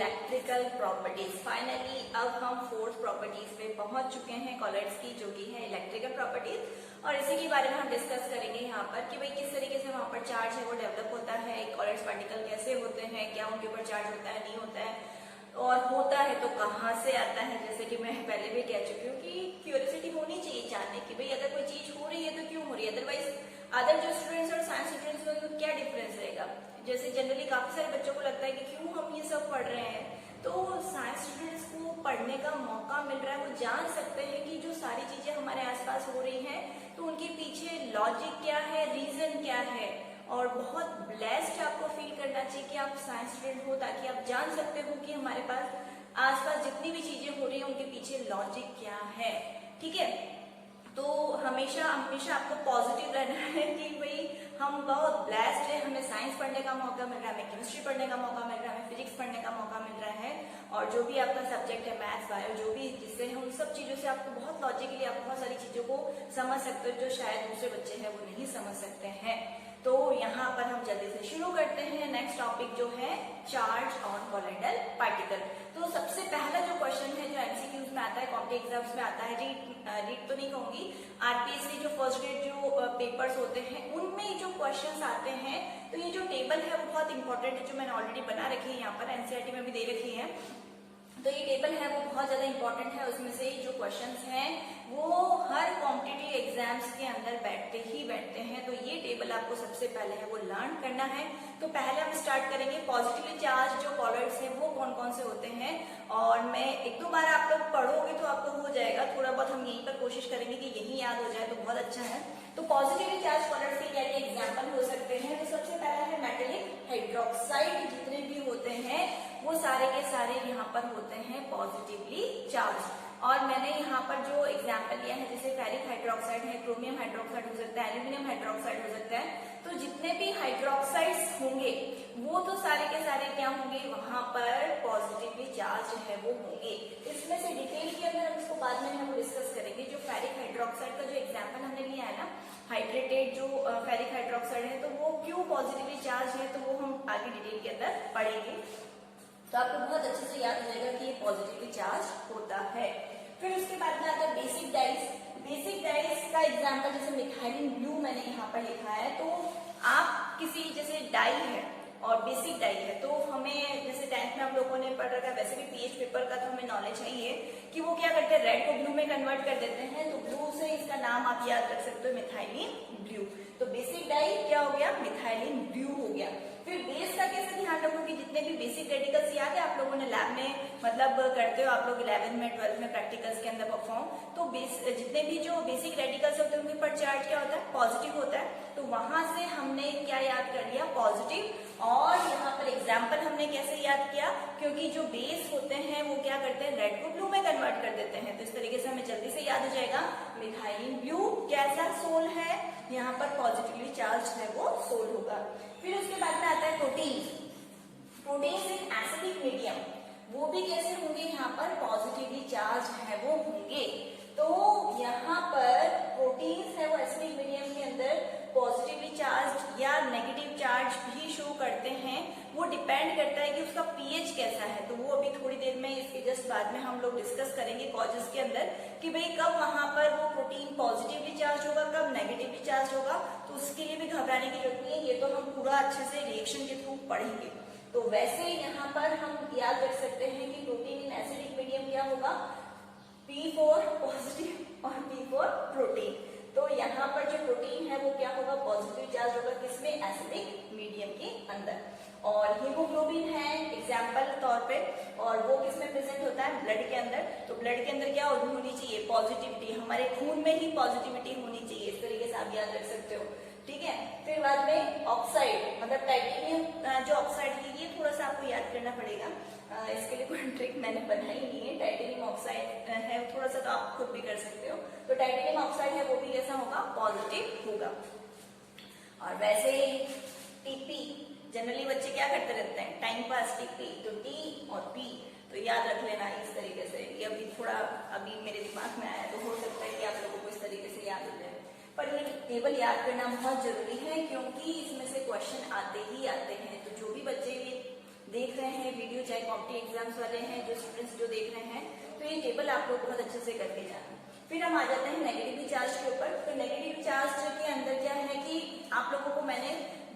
Electrical properties. Finally अब हम fourth properties पे पहुंच चुके हैं कॉलॉइड्स की, जो कि है इलेक्ट्रिकल प्रॉपर्टीज। और इसी के बारे में हम डिस्कस करेंगे यहाँ पर कि भाई किस तरीके से वहां पर चार्ज है वो डेवलप होता है, कॉलॉइड्स पार्टिकल कैसे होते हैं, क्या उनके ऊपर चार्ज होता है, नहीं होता है, और होता है तो कहाँ से आता है। जैसे कि मैं पहले भी कह चुकी हूँ कि क्यूरियोसिटी होनी चाहिए जानने की, भाई अगर कोई चीज हो रही है तो क्यों हो रही है, अदरवाइज अदर जो स्टूडेंट्स और साइंस स्टूडेंट्स होंगे क्या डिफरेंस रहेगा। जैसे जनरली काफी सारे बच्चों को लगता है कि क्यों हम ये सब पढ़ रहे हैं, तो साइंस स्टूडेंट्स को पढ़ने का मौका मिल रहा है, वो जान सकते हैं कि जो सारी चीजें हमारे आसपास हो रही हैं तो उनके पीछे लॉजिक क्या है, रीजन क्या है। और बहुत ब्लेस्ड आपको फील करना चाहिए कि आप साइंस स्टूडेंट हो, ताकि आप जान सकते हो कि हमारे पास आसपास जितनी भी चीजें हो रही है उनके पीछे लॉजिक क्या है। ठीक है, तो हमेशा हमेशा आपको पॉजिटिव रहना है कि भाई हम बहुत ब्लेस्ड है, हमें साइंस पढ़ने का मौका मिल रहा है, हमें केमिस्ट्री पढ़ने का मौका मिल रहा है, हमें फिजिक्स पढ़ने का मौका मिल रहा है, और जो भी आपका सब्जेक्ट है मैथ्स बायो जो भी जिससे है उन सब चीजों से आपको बहुत लॉजिकली आप बहुत सारी चीजों को समझ सकते हो जो शायद दूसरे बच्चे हैं वो नहीं समझ सकते हैं। तो यहाँ पर हम जल्दी से शुरू करते हैं। नेक्स्ट टॉपिक जो है चार्ज ऑन कॉलॉइडल पार्टिकल। तो सबसे पहला जो क्वेश्चन है जो एमसीक्यूज में आता है, कॉम्पिटिटिव एग्जाम्स में आता है, रीड तो नहीं कहूंगी, आरपीएस के जो फर्स्ट ग्रेड जो पेपर्स होते हैं उनमें जो क्वेश्चंस आते हैं, तो ये जो टेबल है वो बहुत इंपॉर्टेंट है, जो मैंने ऑलरेडी बना रखी है, यहाँ पर एनसीईआरटी में भी दे रखी है। तो ये टेबल है वो बहुत ज्यादा इंपॉर्टेंट है, उसमें से जो क्वेश्चंस हैं वो हर कॉम्पिटिटिव एग्जाम्स के अंदर बैठते हैं। तो ये टेबल आपको सबसे पहले है वो लर्न करना है। तो पहले हम स्टार्ट करेंगे पॉजिटिवली चार्ज जो कॉलॉइड्स हैं वो कौन कौन से होते हैं, और मैं एक दो बार आप लोग पढ़ोगे तो आपको हो जाएगा, थोड़ा बहुत हम यहीं पर कोशिश करेंगे कि यही याद हो जाए तो बहुत अच्छा है। तो पॉजिटिवली चार्ज कॉलॉइड्स के क्या एग्जाम्पल हो सकते हैं, तो सबसे पहला है मेटेलिक हाइड्रोक्साइड। जितने भी होते हैं वो सारे के सारे यहाँ पर होते हैं पॉजिटिवली चार्ज। और मैंने यहाँ पर जो एग्जाम्पल लिया है जैसे फेरिक हाइड्रोक्साइड है, क्रोमियम हाइड्रोक्साइड हो सकता है, एल्यूमिनियम हाइड्रोक्साइड हो सकता है। तो जितने भी हाइड्रोक्साइड्स होंगे वो तो सारे के सारे क्या होंगे, वहां पर पॉजिटिवली चार्ज है वो होंगे। इसमें से डिटेल के अंदर हम इसको बाद में हम डिस्कस करेंगे। जो फेरिक हाइड्रोक्साइड का जो एग्जाम्पल हमने लिया है ना, हाइड्रेटेड जो फेरिक हाइड्रोक्साइड है, तो वो क्यों पॉजिटिवली चार्ज है तो वो हम आगे डिटेल के अंदर पढ़ेंगे। तो आपको बहुत अच्छे से याद हो जाएगा कि ये पॉजिटिवली चार्ज होता है। फिर उसके बाद में आता है बेसिक डाइज। बेसिक डाइज का एग्जांपल जैसे मिथाइलिन ब्लू मैंने यहाँ पर लिखा है। तो आप किसी जैसे डाई है और बेसिक डाई है, तो हमें जैसे 10th में आप लोगों ने पढ़ रखा है, वैसे भी पीएच पेपर का तो हमें नॉलेज है ये कि वो क्या करते हैं, रेड को ब्लू में कन्वर्ट कर देते हैं। तो ब्लू से इसका नाम आप याद रख सकते हो मिथाइलिन ब्लू। तो बेसिक डाई क्या हो गया, मिथाइलिन ब्लू हो गया। फिर बेस का कैसे ध्यान रखो कि जितने भी बेसिक रेडिकल्स याद है आप लोगों ने लैब में मतलब करते हो आप लोग 11th में 12th में प्रैक्टिकल्स के अंदर परफॉर्म, तो जितने भी जो बेसिक रेडिकल्स होते हैं उनके पर चार्ज क्या होता है, पॉजिटिव होता है। तो वहां से हमने क्या याद कर लिया, पॉजिटिव। और यहाँ पर एग्जाम्पल हमने कैसे याद किया, क्योंकि जो बेस होते हैं वो क्या करते हैं, रेड को ब्लू में कन्वर्ट कर देते हैं। तो इस तरीके से हमें जल्दी से याद हो जाएगा मिथाइलिन ब्लू कैसा सोल है, यहाँ पर पॉजिटिवली चार्ज है वो सोल होगा। फिर उसके बाद में आता है protein. Protein in acidic medium, वो भी कैसे होंगे, यहाँ पर पॉजिटिवली चार्ज है वो होंगे। तो यहाँ पर प्रोटीन्स है वो एसिडिक मीडियम के अंदर पॉजिटिवली चार्ज या नेगेटिव चार्ज भी शो करते हैं। वो डिपेंड करता है कि उसका पीएच कैसा है। तो वो अभी थोड़ी देर में इसके जस्ट बाद में हम लोग डिस्कस करेंगे कॉजेस के अंदर कि भाई कब वहां पर वो प्रोटीन पॉजिटिवली चार्ज होगा, कब नेगेटिवली चार्ज होगा। तो उसके लिए भी घबराने की जरूरत नहीं है, ये तो हम पूरा अच्छे से रिएक्शन के थ्रू पढ़ेंगे। तो वैसे यहाँ पर हम याद रख सकते हैं कि प्रोटीन इन एसिडिक मीडियम क्या होगा, P4 पॉजिटिव और P4 प्रोटीन। तो यहाँ पर जो प्रोटीन है वो क्या होगा, पॉजिटिव चार्ज होगा, किसमें, एसिडिक मीडियम के अंदर। और हीमोग्लोबिन है एग्जाम्पल तौर पे, और वो किसमें प्रेजेंट होता है, ब्लड के अंदर। तो ब्लड के अंदर क्या होनी चाहिए, पॉजिटिविटी, हमारे खून में ही पॉजिटिविटी होनी चाहिए। इस तरीके से आप याद रख सकते हो, ठीक है। फिर बाद में ऑक्साइड मतलब टाइटेनियम जो ऑक्साइड है, ये थोड़ा सा आपको याद करना पड़ेगा, इसके लिए कोई ट्रिक मैंने बनाई नहीं है। टाइटेनियम ऑक्साइड है थोड़ा सा, तो आप खुद भी कर सकते हो। तो टाइटेनियम ऑक्साइड है वो भी कैसा होगा, पॉजिटिव होगा। और वैसे टीपी जनरली बच्चे क्या करते रहते हैं, टाइम पास टीपी, तो टी और पी तो याद रख लेना इस तरीके से। ये अभी थोड़ा अभी मेरे दिमाग में आया, तो हो सकता है कि आप लोगों को इस तरीके से याद हो जाए। पर ये टेबल याद करना बहुत जरूरी है, क्योंकि इसमें से क्वेश्चन आते ही आते हैं। तो जो भी बच्चे ये देख रहे हैं वीडियो, चाहे कॉम्पिटिटिव एग्जाम्स वाले हैं जो स्टूडेंट्स जो देख रहे हैं, तो ये टेबल आप लोग बहुत अच्छे से करके जाना। फिर हम आ जाते हैं नेगेटिव चार्ज के ऊपर। तो नेगेटिव चार्ज के अंदर क्या है कि आप लोगों को मैंने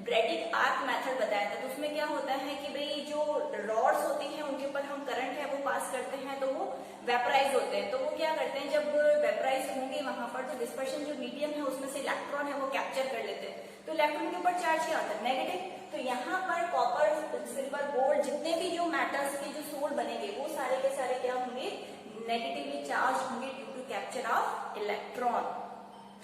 ब्रेडिक आर्क मेथड बताया था। तो उसमें क्या होता है कि भाई जो रॉड्स होती हैं उनके ऊपर हम करंट है वो पास करते हैं तो वो वेपराइज होते हैं। तो वो क्या करते हैं, जब वेपराइज होंगे वहां पर तो डिस्पर्शन जो मीडियम है उसमें से इलेक्ट्रॉन है वो कैप्चर कर लेते हैं। तो इलेक्ट्रॉन के ऊपर चार्ज क्या होता है, नेगेटिव। तो यहाँ पर कॉपर, सिल्वर, गोल्ड जितने भी जो मेटल्स के जो सोल बनेंगे वो सारे के सारे क्या होंगे, नेगेटिवली चार्ज होंगे due to capture of electron.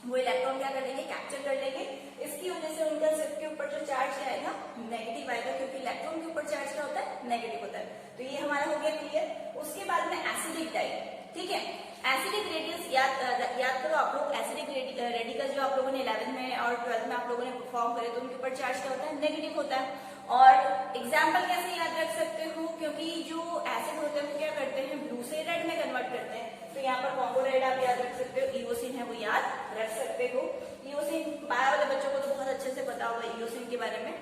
वो इलेक्ट्रॉन क्या कर लेंगे, कैप्चर कर लेंगे। इसकी वजह से उनका सिर्फ के ऊपर जो चार्ज आएगा नेगेटिव आएगा, क्योंकि इलेक्ट्रॉन के ऊपर चार्ज क्या होता है, नेगेटिव होता है। तो ये हमारा हो गया क्लियर। उसके बाद में एसिडिक डाई, ठीक है। एसिडिक रेडिकल्स याद करो आप लोग, एसिडिक रेडिकल्स जो आप लोगों ने 11th में और 12th में आप लोगों ने परफॉर्म करे तो उनके ऊपर चार्ज क्या होता है, नेगेटिव होता है। और एग्जाम्पल कैसे याद रख सकते हो, क्योंकि जो एसिड होते हैं वो क्या करते हैं, ब्लू से रेड में कन्वर्ट करते हैं। तो यहाँ पर कॉम्बो रेड आप याद रख सकते हो, इओसिन है वो याद रख सकते हो। इओसिन बायो वाले बच्चों को तो बहुत अच्छे से पता होगा इओसिन के बारे में।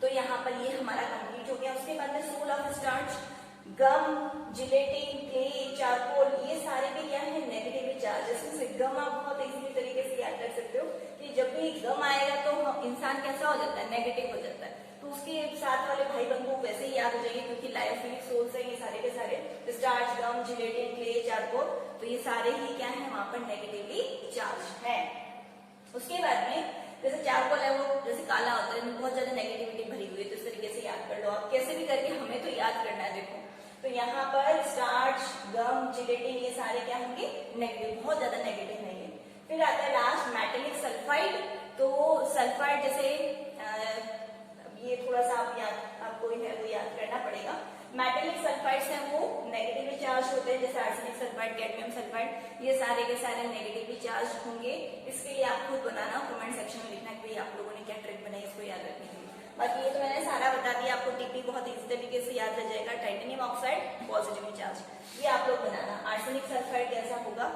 तो यहाँ पर ये हमारा कंप्लीट हो गया। उसके बाद में sol of starch, gum, gelatin, clay, charcoal, ये सारे भी क्या है, नेगेटिव चार्जेस से। गम आप बहुत इजीली तरीके से याद रख सकते हो कि जब भी गम आएगा तो इंसान कैसा हो जाता है, नेगेटिव हो जाता है। तो उसके साथ वाले भाई बंधु वैसे ही याद हो जाएंगे, क्योंकि लायोफिलिक सोल्स है ये सारे के सारे, starch, gum, gelatin, clay, charcoal, तो ये सारे ही क्या है, वहां पर नेगेटिवली चार्ज है। उसके बाद में जैसे चारकोल है वो जैसे काला होता है, बहुत ज्यादा नेगेटिविटी भरी हुई है, तो इस तरीके से याद कर लो आप, कैसे भी करके हमें तो याद करना है। देखो तो यहाँ पर स्टार्च, गम, जिलेटिन, ये सारे क्या होंगे, नेगेटिव, बहुत ज्यादा नेगेटिव नहीं है। फिर आता है लास्ट मेटेलिक सल्फाइड। तो सल्फाइड जैसे ये थोड़ा सा आपको है वो याद करना पड़ेगा। मेटेलिक सल्फाइड्स हैं वो नेगेटिवली चार्ज होते हैं, जैसे आर्सेनिक सल्फाइड, कैडमियम सल्फाइड, ये सारे के सारे नेगेटिवली चार्ज होंगे। इसके लिए आप खुद बनाना, कमेंट सेक्शन में लिखना कि आप लोगों ने क्या ट्रिक बनाई इसको याद रखने के लिए। बाकी ये तो मैंने सारा बता दिया आपको, टीपी बहुत इजी तरीके से याद रह जाएगा। टाइटेनियम ऑक्साइड पॉजिटिवली चार्ज, ये आप लोग बनाना। आर्सेनिक सल्फाइड कैसा होगा,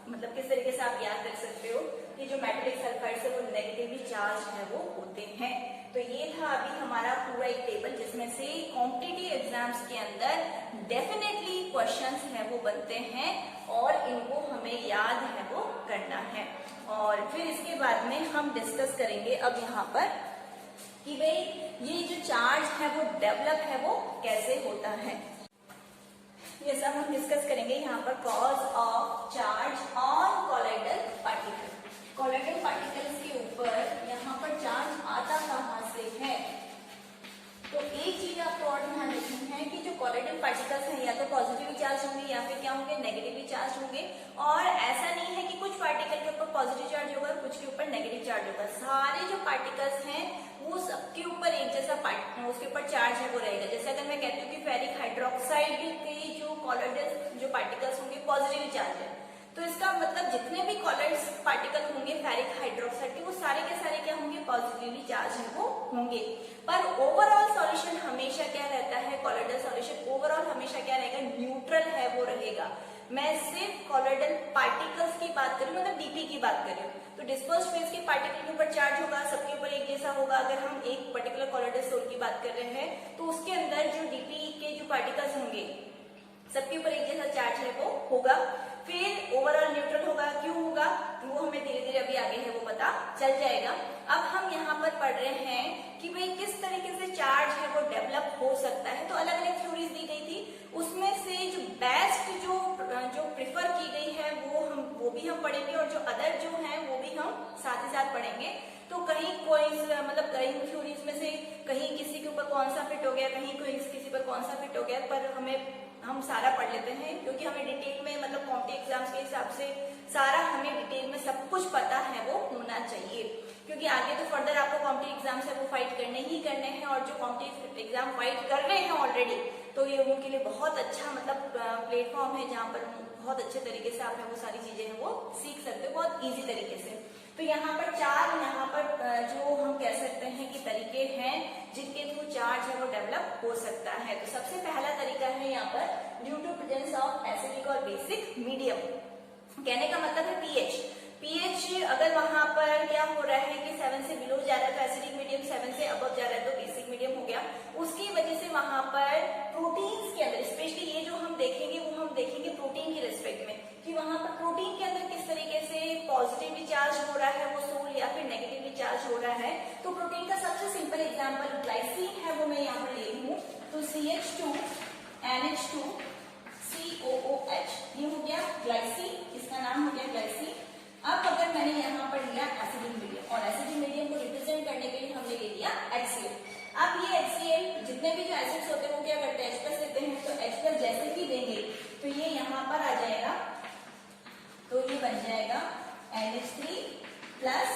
मतलब किस तरीके से आप याद रख सकते हो कि जो मेटेलिक सल्फाइड है वो नेगेटिवली चार्ज है वो होते हैं। तो ये था अभी हमारा पूरा एक टेबल, जिसमें से कॉम्पिटिटिव एग्जाम्स के अंदर डेफिनेटली क्वेश्चंस है वो बनते हैं और इनको हमें याद है वो करना है। और फिर इसके बाद में हम डिस्कस करेंगे अब यहाँ पर कि भाई ये जो चार्ज है वो डेवलप है वो कैसे होता है, ये सब हम डिस्कस करेंगे यहाँ पर। Cause of charge on colloidal particle, colloidal particles के ऊपर यहाँ पर चार्ज आता कहाँ से है। तो एक चीज आपको और ध्यान रखनी है कि जो कॉलोइडल पार्टिकल्स हैं या तो पॉजिटिवली चार्ज होंगे या फिर क्या होंगे, नेगेटिवली चार्ज होंगे। और ऐसा नहीं है कि कुछ पार्टिकल के ऊपर पॉजिटिव चार्ज होगा कुछ के ऊपर नेगेटिव चार्ज होगा। सारे जो पार्टिकल्स हैं वो सबके ऊपर एक जैसा उसके ऊपर चार्ज है वो रहेगा। जैसे अगर मैं कहती हूँ कि फेरिक हाइड्रोक्साइड के जो कॉलोइडल जो पार्टिकल्स होंगे पॉजिटिवली चार्ज है, तो इसका मतलब जितने भी कॉलोइड पार्टिकल होंगे फेरिक हाइड्रोक्साइड के, वो सारे के सारे क्या होंगे, पॉजिटिवली चार्ज है वो होंगे। पर ओवरऑल सॉल्यूशन हमेशा क्या रहता है, कॉलोइडल सॉल्यूशन ओवरऑल हमेशा क्या रहेगा, न्यूट्रल है वो रहेगा। मैं सिर्फ कॉलोइडल पार्टिकल्स की बात करूं, मतलब डीपी की बात करूं, तो डिस्पर्स फेज के पार्टिकल के ऊपर चार्ज होगा, सबके ऊपर एक जैसा होगा। अगर हम एक पर्टिकुलर कॉलोइडल सोल की बात कर रहे हैं तो उसके अंदर जो डीपी के जो पार्टिकल्स होंगे सबके ऊपर एक जैसा चार्ज है वो होगा। फिर ओवरऑल न्यूट्रल होगा, क्यों होगा वो हमें धीरे धीरे अभी आगे है वो पता चल जाएगा। अब हम यहाँ पर पढ़ रहे हैं कि भाई किस तरीके से चार्ज है वो डेवलप हो सकता है। तो अलग अलग थ्योरीज दी गई थी, उसमें से जो बेस्ट जो प्रिफर की गई है वो भी हम पढ़ेंगे और जो अदर जो है वो भी हम साथ ही साथ पढ़ेंगे। तो कहीं कोई मतलब कहीं थ्योरीज में से कहीं किसी के ऊपर कौन सा फिट हो गया, कहीं कोई किसी पर कौन सा फिट हो गया, पर हम सारा पढ़ लेते हैं क्योंकि हमें डिटेल में मतलब कॉम्पिटिटिव एग्जाम्स के हिसाब से सारा हमें डिटेल में सब कुछ पता है वो होना चाहिए। क्योंकि आगे तो फर्दर आपको कॉम्पिटिटिव एग्जाम्स है वो फाइट करने ही करने हैं, और जो कॉम्पिटिटिव एग्जाम फाइट कर रहे हैं ऑलरेडी, तो ये उनके लिए बहुत अच्छा मतलब प्लेटफॉर्म है जहाँ पर बहुत अच्छे तरीके से आप वो सारी चीजें हैं वो सीख सकते हो बहुत ईजी तरीके से। तो यहाँ पर यहाँ पर जो हम कह सकते हैं कि तरीके हैं जिनके थ्रू चार्ज है वो डेवलप हो सकता है। तो सबसे पहला तरीका है यहाँ पर due to presence of acidic और बेसिक मीडियम। कहने का मतलब है पीएच अगर वहां पर क्या हो रहा है कि 7 से बिलो जा रहा है तो एसिडिक मीडियम, 7 से अबव जा रहा है तो बेसिक मीडियम हो गया। उसकी वजह से वहां एग्जाम्पल ग्लाइसिन है वो मैं यहाँ पर ले रही हूँ, तो CH2 NH2 COOH, ये हो गया ग्लाइसिन, इसका नाम हो गया ग्लाइसिन। अब अगर मैंने यहाँ पर लिया एसिडिक मीडियम, और एसिडिक मीडियम को रिप्रेजेंट करने के लिए हमने ले लिया HCl। अब ये HCl जितने भी जो एसिड्स होते हैं वो क्या करते हैं, H+ लेते हैं, तो H+ जैसे ही देंगे तो ये यहाँ पर आ जाएगा, तो ये बन जाएगा NH3 प्लस,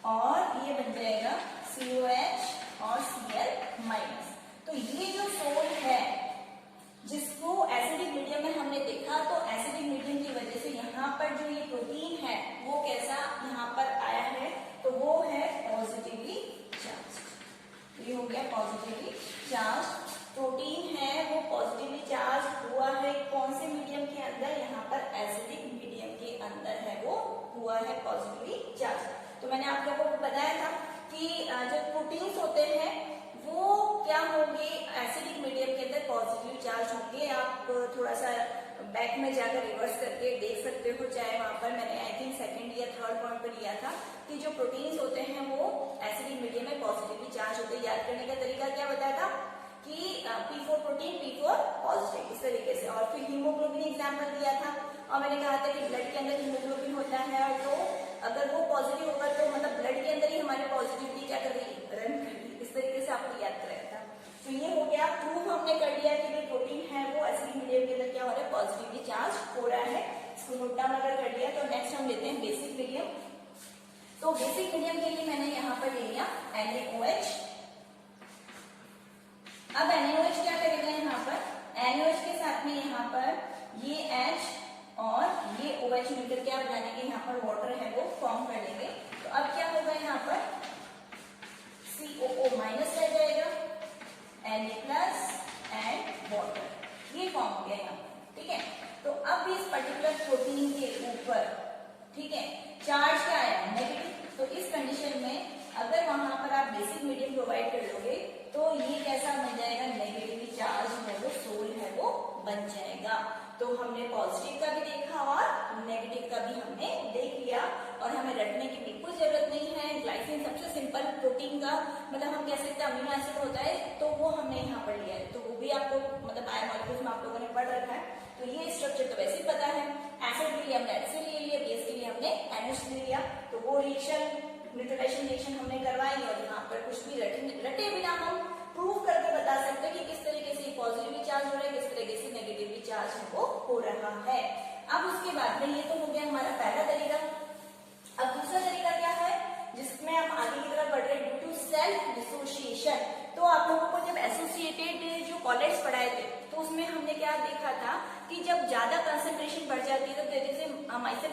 और ये बन जाएगा COH और Cl माइनस। तो ये जो सोल है जिसको एसिडिक मीडियम में हमने देखा, तो एसिडिक मीडियम की वजह से यहाँ पर जो ये प्रोटीन है वो कैसा यहाँ पर आया है, तो वो है पॉजिटिवली चार्ज। ये हो गया पॉजिटिवली चार्ज प्रोटीन है, वो पॉजिटिवली चार्ज हुआ है कौन से मीडियम के अंदर, यहाँ पर एसिडिक मीडियम के अंदर है वो हुआ है पॉजिटिवली चार्ज। तो मैंने आप लोगों को बताया था कि जो प्रोटीन्स होते हैं वो क्या होंगे, एसिडिक मीडियम के अंदर पॉजिटिव चार्ज होंगे। आप थोड़ा सा बैक में जाकर रिवर्स करके देख सकते हो, चाहे वहां पर मैंने आई थिंक सेकंड या थर्ड पॉइंट पर लिया था कि जो प्रोटीन्स होते हैं वो एसिडिक मीडियम में पॉजिटिवली चार्ज होते हैं। याद करने का तरीका क्या बताया था कि P4 प्रोटीन P4 पॉजिटिव, इस तरीके से। और फिर हीमोग्लोबिन एग्जाम्पल दिया था, और मैंने कहा था कि ब्लड के अंदर हीमोग्लोबिन होता है, और तो अगर वो पॉजिटिव होगा तो मतलब ब्लड के अंदर ही हमारी पॉजिटिविटी क्या कर रही, रन कर रही, इस तरीके से आपको याद कराया था। तो ये हो गया प्रूफ हमने कर लिया कि जो प्रोटीन है वो एसिडिक मीडियम के अंदर क्या हो रहा है, पॉजिटिवली चार्ज हो रहा है। इसको नोट डाउन अगर कर लिया, तो नेक्स्ट हम लेते हैं बेसिक मीडियम। तो बेसिक मीडियम के लिए मैंने यहाँ पर ले लिया NaOH। अब NaOH क्या करेगा यहाँ पर, NaOH के साथ में यहाँ पर ये H और ये OH मिलकर क्या बना लेंगे, यहाँ पर वाटर है वो फॉर्म कर लेंगे। तो अब क्या होगा यहाँ पर COO माइनस रह जाएगा, Na+ एंड वाटर, ये फॉर्म हो गया यहाँ पर, ठीक है। तो अब इस पर्टिकुलर प्रोटीन के ऊपर, ठीक है, चार्ज क्या आया, नेगेटिव। तो इस कंडीशन में अगर वहां पर आप बेसिक मीडियम प्रोवाइड कर लोगे तो ये कैसा बन जाएगा, नेगेटिवली चार्ज है वो सोल है वो बन जाएगा। तो हमने पॉजिटिव का भी देखा और नेगेटिव का भी हमने देख लिया, और हमें रटने की बिल्कुल जरूरत नहीं है। ग्लाइसिन सबसे सिंपल प्रोटीन का मतलब हम कह सकते हैं अमीनो एसिड होता है, तो वो हमने यहाँ पर लिया है। तो वो भी आपको मतलब बायोमॉलिक्यूल्स में आप लोगों ने पढ़ रखा है, तो ये स्ट्रक्चर तो वैसे ही पता है। एसिड के लिए हमने HCl ले लिया, बेस के लिए हमने NH ले लिया। तो वो रिएक्शन न्यूट्रलाइजेशन रिएक्शन हमने करवाई, और यहाँ पर कुछ भी रटे बिना हम प्रूव करके बता सकते हैं कि किस तरीके से पॉजिटिवली चार्ज हो रहा है, किस तरीके से नेगेटिवली चार्ज है वो हो रहा है। अब उसके बाद में ये तो हो गया हमारा पहला तरीका। अब दूसरा तरीका क्या है जिसमें हम आगे की तरफ बढ़ रहे हैं, ड्यू टू सेल्फ डिसोसिएशन। तो आप लोगों को जब एसोसिएटेड जो कॉलेट्स पढ़ाए थे तो उसमें हमने क्या देखा था कि जब ज्यादा कंसंट्रेशन बढ़ जाती है तो तेजी से माइसेल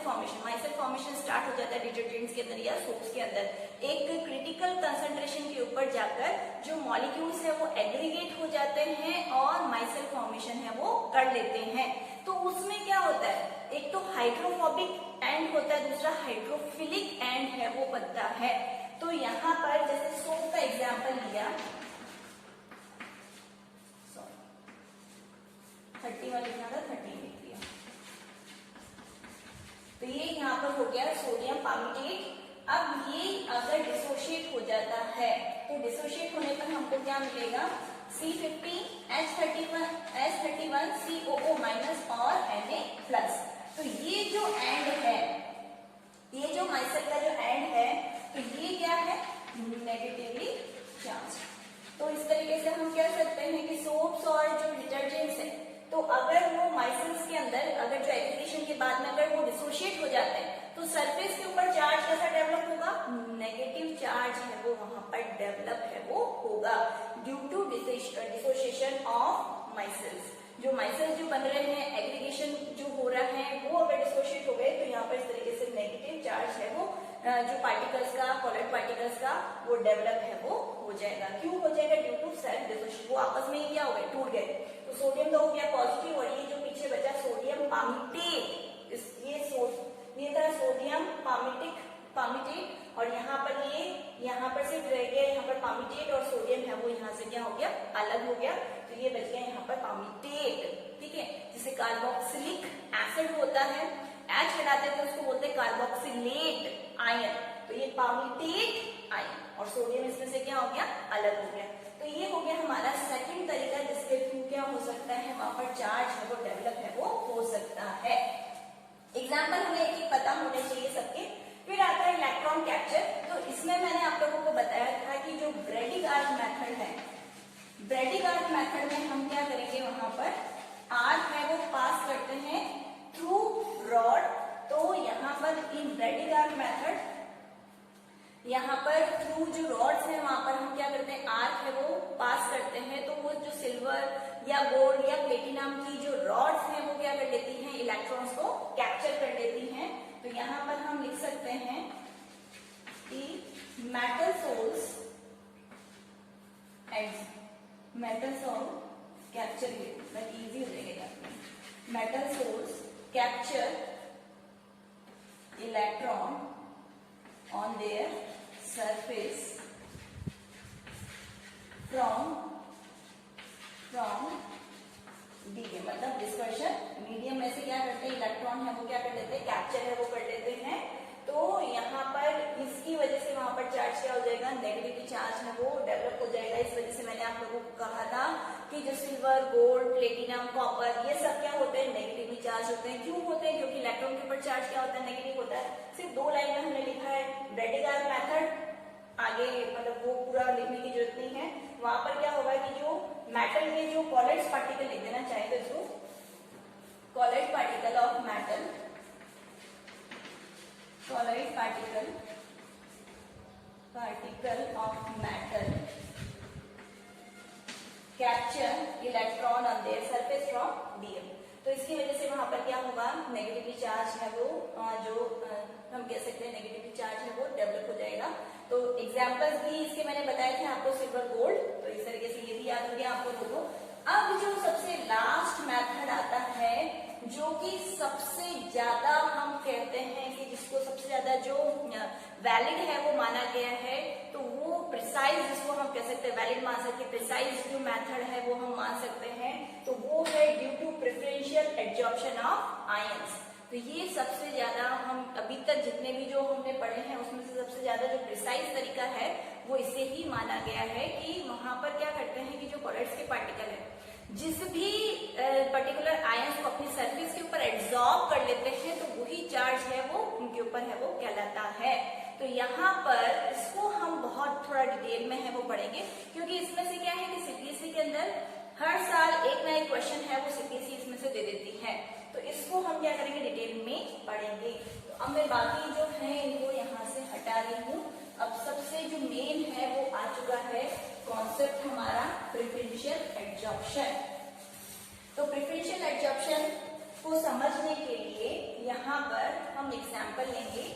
फॉर्मेशन स्टार्ट हो जाता है डिटर्जेंट्स के अंदर या सोप्स के अंदर। एक क्रिटिकल कंसंट्रेशन के ऊपर जाकर जो मॉलिक्यूल्स है वो एग्रीगेट हो जाते हैं और माइसेल फॉर्मेशन है वो कर लेते हैं। तो उसमें क्या होता है, एक तो हाइड्रोफोबिक एंड होता है, दूसरा हाइड्रोफिलिक एंड है वो बनता है। तो यहाँ पर जैसे सोप का एग्जाम्पल लिया, 31 लिखना था, 30 लिख दिया। तो ये यहाँ पर हो गया सोडियम पामिटेट। अब ये अगर डिसोशिएट हो जाता है तो डिसोशिएट होने पर हमको क्या मिलेगा, C50H31 COO माइनस और Na+। तो ये जो एंड है, ये जो माइसेल का जो एंड है, तो ये क्या है, नेगेटिवली चार्ज। तो इस तरीके से हम कह सकते हैं कि सोप्स और जो डिटर्जेंट्स है, तो अगर वो माइसेल्स के अंदर अगर जो एग्रीगेशन के बाद में अगर वो डिसोशिएट हो जाते हैं तो सरफेस के ऊपर चार्ज कैसा डेवलप होगा, नेगेटिव चार्ज है वो वहां पर डेवलप है वो होगा, ड्यू टू डिसोशिएशन ऑफ माइसेल्स। जो माइसेल्स जो बन रहे हैं, एग्रीगेशन जो हो रहा है वो अगर डिसोशिएट हो गए तो यहाँ पर इस तरीके से नेगेटिव चार्ज है वो जो पार्टिकल्स का, कॉलर पार्टिकल्स का वो डेवलप है वो हो जाएगा। क्यों हो जाएगा, ड्यू टू सेल्फ डिसोशिएशन। वो आपस में ही क्या हो गए, टूट गए। तो सोडियम तो हो गया पॉजिटिव, और ये जो पीछे बचा सोडियम पामिटेट, ये था सोडियम पामिटेट, और यहाँ पर सिर्फ रह गया, यहाँ पर पामिटेट और सोडियम है वो यहाँ से क्या हो गया, अलग हो गया। तो ये बच गया यहाँ पर पामिटेट, ठीक है, जिसे कार्बोक्सिलिक एसिड होता है, H हटाते हैं तो उसको बोलते हैं कार्बोक्सिलेट आयन। तो ये पामिटेट आयन, और सोडियम इसमें से क्या हो गया, अलग हो गया। तो ये हो गया हमारा सेकंड तरीका जिसके थ्रू क्या हो सकता है, वहां पर चार्ज है वो डेवलप है वो हो सकता है। एग्जाम्पल हमें एक एक पता होने चाहिए सबके। फिर आता है इलेक्ट्रॉन कैप्चर। तो इसमें मैंने आप लोगों को बताया था कि जो ब्रैडिगार्ड मेथड है, ब्रैडिगार्ड मेथड में हम क्या करेंगे, वहां पर आर्क है वो पास करते हैं थ्रू रॉड। तो यहाँ पर इन ब्रैडिगार्ड मेथड, यहाँ पर थ्रू जो रॉड्स है वहां पर हम क्या करते हैं, आर्क है वो पास करते हैं। तो वो जो सिल्वर या गोल्ड या प्लेटिनम की जो रॉड्स हैं वो क्या कर लेती हैं, इलेक्ट्रॉन्स को कैप्चर कर लेती हैं। तो यहाँ पर हम लिख सकते हैं कि metal sols and metal sol capture, easy हो जाएगा, metal sols capture electron on their surface from medium, मतलब डिस्पर्शन मीडियम में से क्या करते हैं, इलेक्ट्रॉन है वो क्या कर लेते हैं, कैप्चर है वो कर लेते हैं। तो यहाँ पर इसकी वजह से वहां पर चार्ज क्या हो जाएगा, नेगेटिव चार्ज है वो डेवलप हो जाएगा। इस वजह से मैंने आप लोगों को कहा था कि जो सिल्वर, गोल्ड, प्लेटिनम, कॉपर ये सब क्या होते हैं, नेगेटिवली चार्ज होते हैं। क्यों होते हैं, क्योंकि इलेक्ट्रॉन के ऊपर चार्ज क्या होता है, नेगेटिव होता है। सिर्फ 2 लाइन में हमने लिखा है ब्रैडिगार्ड मेथड, आगे मतलब वो पूरा लिखने की जरूरत नहीं है। वहां पर क्या होगा कि जो मेटल के जो कॉलेज पार्टिकल लिख देना चाहे तो इसको college particle of metal, college particle of metal capture electron on their surface from DM. तो इसकी वजह से वहां पर क्या होगा, नेगेटिवली चार्ज है वो जो हम कह सकते हैं नेगेटिवली चार्ज है वो डेवलप हो जाएगा। तो एग्जांपल्स भी इसके मैंने बताए थे आपको, सिल्वर, गोल्ड। तो इस तरीके से ये भी याद हो गया आपको दोनों। अब जो सबसे लास्ट मेथड आता है जो कि सबसे ज्यादा हम कहते हैं कि जिसको सबसे ज्यादा जो वैलिड है वो माना गया है, तो वो प्रिसाइज जिसको हम कह सकते हैं वैलिड मान सकते हैं, प्रिसाइज जो मेथड है वो हम मान सकते हैं, तो वो है due to preferential absorption of ions. तो ये सबसे ज्यादा हम अभी तक जितने भी जो हमने पढ़े हैं उसमें से सबसे ज्यादा जो प्रिसाइज तरीका है वो इसे ही माना गया है कि वहां पर क्या करते हैं कि जो कॉलेज के पार्टिकल है जिस भी पर्टिकुलर आयंस को अपनी सरफेस के ऊपर एब्जॉर्ब कर लेते हैं तो वही चार्ज है वो उनके ऊपर है वो कहलाता है। तो यहाँ पर इसको हम बहुत थोड़ा डिटेल में है वो पढ़ेंगे, क्योंकि इसमें से क्या है कि सीपीएससी के अंदर हर साल एक ना एक क्वेश्चन है वो सीपीएससी इसमें से दे देती है। तो इसको हम क्या करेंगे, डिटेल में पढ़ेंगे। तो अब मैं बाकी जो है इनको यहाँ से हटा रही हूँ। अब सबसे जो मेन है वो आ चुका है कॉन्सेप्ट हमारा प्रेफरेंशियल एब्जॉर्प्शन। तो प्रेफरेंशियल एब्जॉर्प्शन को समझने के लिए यहाँ पर हम एग्जाम्पल लेंगे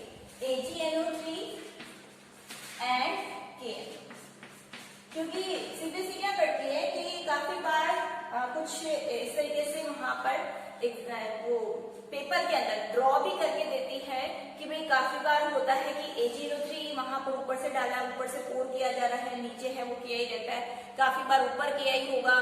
AgNO3 एंड KN, क्योंकि सीपीएससी क्या करती है कि काफी बार कुछ इस तरीके से वहां पर एक वो पेपर के अंदर ड्रॉ भी करके देती है कि भाई काफी बार होता है कि AgNO3 वहां पर ऊपर से डाला, ऊपर से पोर किया जा रहा है, नीचे है वो KI रहता है। काफी बार ऊपर KI होगा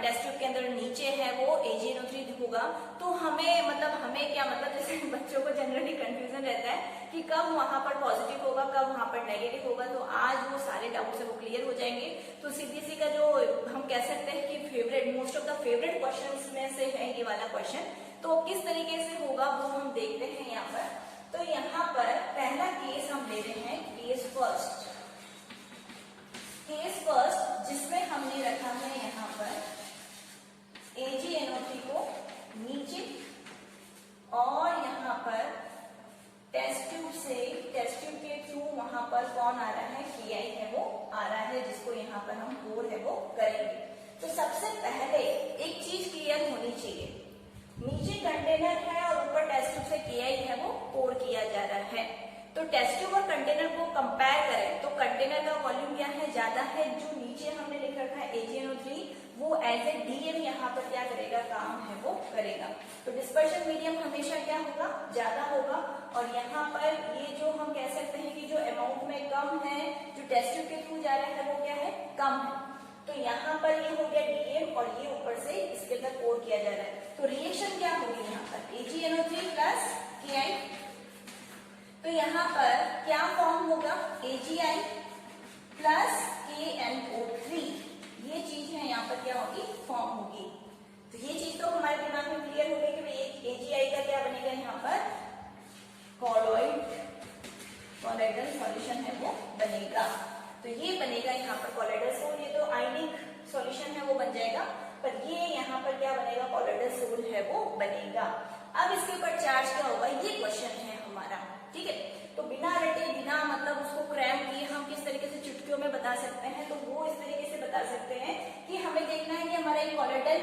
टेस्ट ट्यूब के अंदर, नीचे है वो AgNO3 होगा। तो हमें मतलब हमें क्या मतलब जैसे बच्चों को जनरली कंफ्यूजन रहता है कि कब वहां पर पॉजिटिव होगा कब वहां पर नेगेटिव होगा। तो आज वो सारे डाउट्स है वो क्लियर हो जाएंगे। तो सीपीएससी का जो हम कह सकते हैं कि favourite, most of the favourite question में से है ये वाला क्वेश्चन। तो किस तरीके से होगा वो हम देखते हैं यहाँ पर। तो यहाँ पर पहला केस हम ले रहे हैं, केस फर्स्ट जिसमें हमने रखा है यहाँ पर AgNO3 को नीचे और यहाँ पर टेस्ट ट्यूब के थ्रू वहां पर कौन आ रहा है, KI है वो आ रहा है, जिसको यहाँ पर हम पोर है वो करेंगे। तो सबसे पहले एक चीज क्लियर होनी चाहिए, नीचे कंटेनर है और ऊपर टेस्ट ट्यूब से KI है वो पोर किया जा रहा है। तो टेस्ट ट्यूब और कंटेनर को कंपेयर करें तो कंटेनर का वॉल्यूम क्या है, ज्यादा है। जो नीचे हमने लिख रखा है AgNO3 वो एज ए DM यहाँ पर क्या करेगा, काम है वो करेगा। तो डिस्पर्शन मीडियम हमेशा क्या होगा, ज्यादा होगा। और यहाँ पर ये जो हम कह सकते हैं कि जो अमाउंट में कम है, जो टेस्ट ट्यूब के थ्रू जा रहा है वो क्या है, कम है। तो यहाँ पर ये हो गया DM और ये ऊपर से इसके अंदर पोर किया जा रहा है। तो रिएक्शन क्या होगी यहाँ पर, AgNO3 प्लस KI। तो यहाँ पर क्या फॉर्म होगा, AgI प्लस KNO3, ये चीज है यहाँ पर क्या होगी, फॉर्म होगी। तो ये चीज तो हमारे दिमाग में क्लियर हो गई कि भाई एक AgI का क्या बनेगा यहाँ पर, कॉलोइडल सॉल्यूशन है वो बनेगा। तो ये बनेगा यहाँ पर कॉलोइडल सोल, ये तो आयनिक सॉल्यूशन है वो बन जाएगा, पर ये यहाँ पर क्या बनेगा, कॉलोइडल सोल है वो बनेगा। अब इसके ऊपर चार्ज क्या होगा, ये क्वेश्चन है हमारा, ठीक है। तो बिना रटे, बिना मतलब उसको क्रैम किए हम किस तरीके से चुटकियों में बता सकते हैं, तो वो इस तरीके से बता सकते हैं कि हमें देखना है कि हमारा ये कॉलोइडल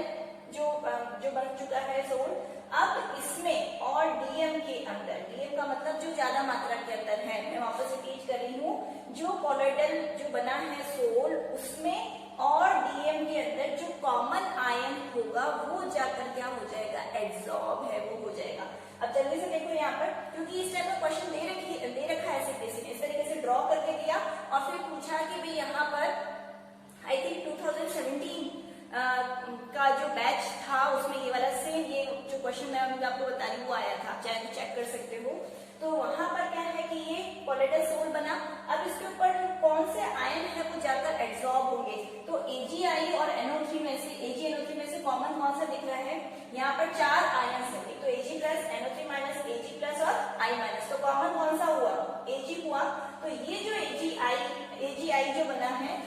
जो बन चुका है सोल, अब इसमें और DM के अंदर, DM का मतलब जो ज्यादा मात्रा के अंदर है, मैं वापस रिपीट कर रही हूँ, जो कॉलोइडल जो बना है सोल उसमें और DM के अंदर जो कॉमन आयन होगा वो जाकर क्या हो जाएगा, एड्सॉर्ब है वो हो जाएगा। अब जल्दी से देखो यहाँ पर, क्योंकि इस टाइप का क्वेश्चन दे रखा है सीपीएससी ने, इस तरीके से ड्रॉ करके दिया और फिर पूछा कि भाई यहाँ पर आई थिंक 2017 का जो बैच था उसमें ये वाला सेम ये जो क्वेश्चन मैं आपको बता रही हूँ वो आया था, चाहे तो चेक कर सकते हो। तो वहां पर क्या है कि ये कॉलोइडल सोल बना, अब इसके ऊपर कौन से आयन है वो जाकर एड्सॉर्ब होंगे, तो AgI और NO3 में से, AgNO3 में से कॉमन कौन सा दिख रहा है, यहाँ पर 4 आयन है, तो Ag plus NO3 minus Ag plus और I माइनस, तो कॉमन कौन सा हुआ, Ag हुआ। तो ये जो AgI जो बना है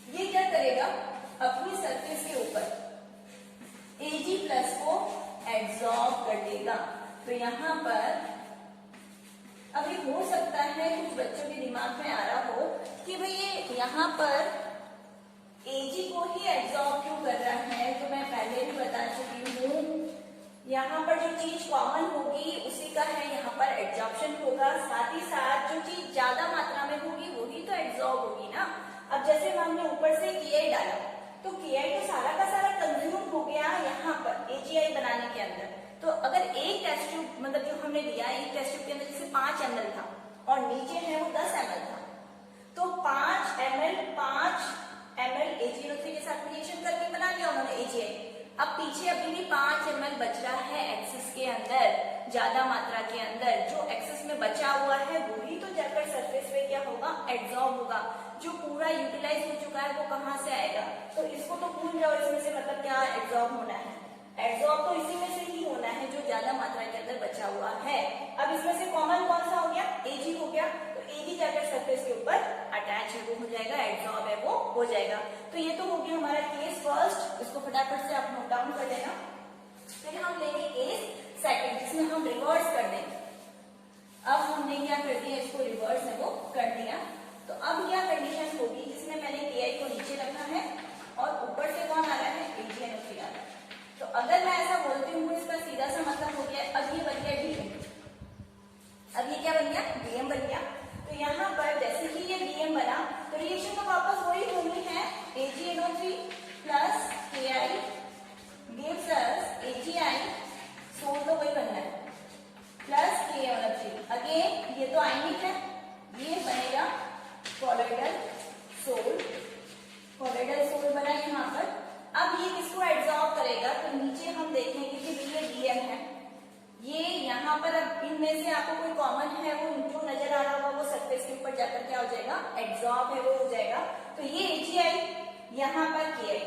ये क्या करेगा, अपनी सरफेस के ऊपर Ag प्लस को एड्सॉर्ब कर देगा। तो यहाँ पर अभी हो सकता है कुछ बच्चों के दिमाग में आ रहा हो कि भाई ये यहाँ पर Ag को ही एड्सॉर्ब क्यों कर रहा है, तो मैं पहले भी बता चुकी हूँ, यहाँ पर जो चीज कॉमन होगी उसी का है यहाँ पर एड्सॉर्प्शन होगा, साथ ही साथ जो चीज ज्यादा मात्रा में होगी वही तो एड्सॉर्ब होगी ना। अब जैसे हमने ऊपर से Ki डाला तो Ki तो सारा का सारा कंज्यूम हो गया यहाँ पर AgI बनाने के अंदर। तो अगर एक टेस्ट ट्यूब मतलब जो हमने लिया, एक टेस्ट ट्यूब के अंदर जैसे 5 ml था और नीचे है वो 10 ml था, तो 5 ml AgNO3 के साथ रिएक्शन करके बना लिया उन्होंने AgI। अब पीछे अभी भी 5 ml बच रहा है एक्सेस के अंदर, ज्यादा मात्रा के अंदर, जो एक्सेस में बचा हुआ है वही तो जाकर सरफेस पे क्या होगा, एड्सॉर्ब होगा। जो पूरा यूटिलाइज हो चुका है वो कहाँ से आएगा, तो इसको तो भूल जाओ, इसमें से मतलब क्या एड्सॉर्ब होना है, एड्सॉर्ब तो इसी में से ही होना है जो ज्यादा मात्रा के अंदर बचा हुआ है। अब इसमें से कॉमन कौन सा हो गया, Ag हो गया, तो Ag जाकर सरफेस के ऊपर अटैच है वो हो जाएगा, एड्सॉर्ब है वो हो जाएगा। तो ये तो हो गया हमारा केस फर्स्ट, इसको फटाफट से आप नोट डाउन कर लेना। फिर हम लेंगे केस सेकंड, जिसमें हम रिवर्स कर देंगे। अब हमने क्या कर दिया, इसको रिवर्स है वो कर दिया, तो अब क्या कंडीशन होगी जिसमें मैंने Ki को नीचे रखा है और ऊपर से कौन आ रहा है, AgNO3 आ रहा है। तो अगर मैं ऐसा बोलती हूँ इसका सीधा सा मतलब हो गया, अब ये बन गया DM, अब ये क्या बन गया, DM बन गया। तो यहाँ पर जैसे ही ये DM बना तो रिएक्शन तो वापस वही होनी है, AgNO3 plus Ki gives us AgI, sol तो वही बनना है, प्लस KNO3, अगेन ये तो आयनिक है, ये बनेगा कॉलोइडल सोल, कॉलोइडल सोल बना यहाँ पर। अब ये किसको एड्सॉर्ब करेगा, तो नीचे हम देखेंगे कि ये DM है, ये यहाँ पर अब इनमें से आपको कोई कॉमन है वो जो नजर आ रहा होगा वो सरफेस के ऊपर जाकर क्या हो जाएगा, एड्सॉर्ब है वो हो जाएगा। तो ये AgI, यहाँ पर Ki,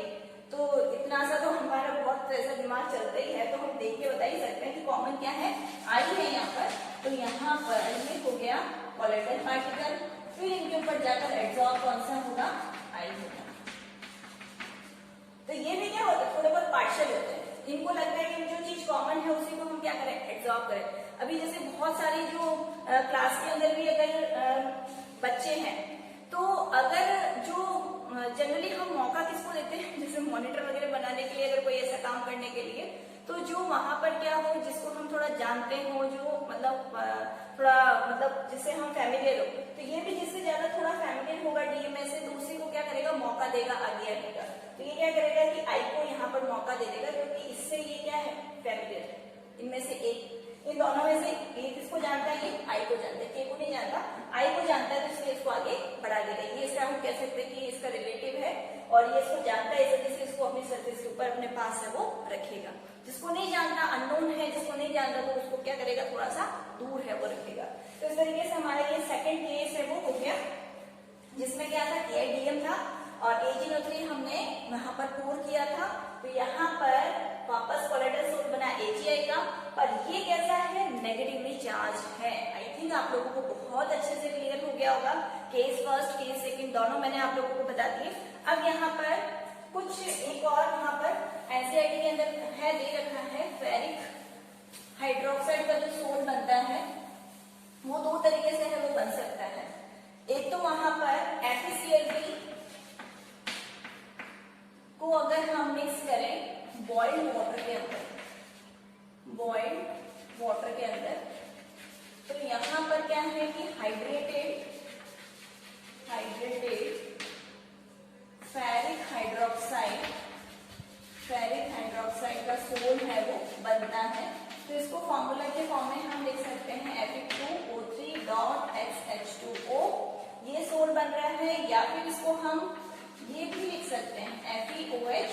तो इतना सा तो हमारा बहुत ऐसा दिमाग चलता ही है, तो हम देख के बता ही सकते हैं कि कॉमन क्या है, I है यहाँ पर। तो यहाँ पर ये हो गया कॉलोइडल पार्टिकल, फिर इनके ऊपर जाकर एड्सॉर्ब कौन सा होगा, I होगा। तो ये भी क्या होता है, थोड़े बहुत पार्शियल होते हैं, इनको लगता है कि जो चीज कॉमन है उसी को हम क्या करें, एड्सॉर्ब करें। अभी जैसे बहुत सारी जो क्लास के अंदर भी अगर बच्चे हैं, तो अगर जो जनरली हम मौका किसको देते हैं, जैसे मॉनिटर वगैरह बनाने के लिए, अगर कोई ऐसा काम करने के लिए, तो जो वहां पर क्या हो, जिसको हम थोड़ा जानते हो, जो मतलब थोड़ा मतलब जिससे हम फैमिलियर हो, तो ये भी जिससे ज्यादा थोड़ा फैमिलियर होगा DM में से, तो उसी को क्या करेगा, मौका देगा आगे आने का। तो ये क्या करेगा कि I को यहाँ पर मौका दे देगा, क्योंकि इससे ये क्या है, फैमिलियर, इनमें से एक, इन दोनों में से एक इसको जानता है, ये I को जानता है, K को नहीं जानता, I को जानता है, तो इसलिए इसको आगे बढ़ा देगा। ये इसका हम कह सकते हैं कि इसका रिलेटिव है और ये इसको जानता है, इस वजह से इसको अपनी सरफेस के ऊपर अपने पास है वो रखेगा। जिसको नहीं जानता, अननोन है, जिसको नहीं जानता, तो उसको क्या करेगा, थोड़ा सा दूर है वो रखेगा। तो इस तरीके से हमारा ये सेकंड केस है वो हो गया, जिसमें क्या था था और AgNO3 हमने वहां पर पोर किया था, तो यहाँ पर वापस कोलाइडल सोल बना AgI का, पर ये कैसा है, नेगेटिवली चार्ज है। आई थिंक आप लोगों को बहुत अच्छे से क्लियर हो गया होगा। केस फर्स्ट केस सेकंड दोनों मैंने आप लोगों को बता दिए। अब यहाँ पर कुछ एक और यहाँ पर एनसीईआरटी के अंदर है दे रखा है, फेरिक हाइड्रोक्साइड का जो सोल बनता है वो दो तरीके से है वो बन सकता है। एक तो वहां पर FeCl3 को अगर हम मिक्स करें बॉइल्ड वाटर के अंदर, बॉइल्ड वाटर के अंदर, तो यहां पर क्या है कि हाइड्रेटेड फेरिक हाइड्रोक्साइड का सोल है वो बनता है। तो इसको फॉर्मूला के फॉर्म में हम लिख सकते हैं Fe2O3.XH2O, ये सोल बन रहा है, या फिर इसको हम ये भी लिख सकते हैं FeOH,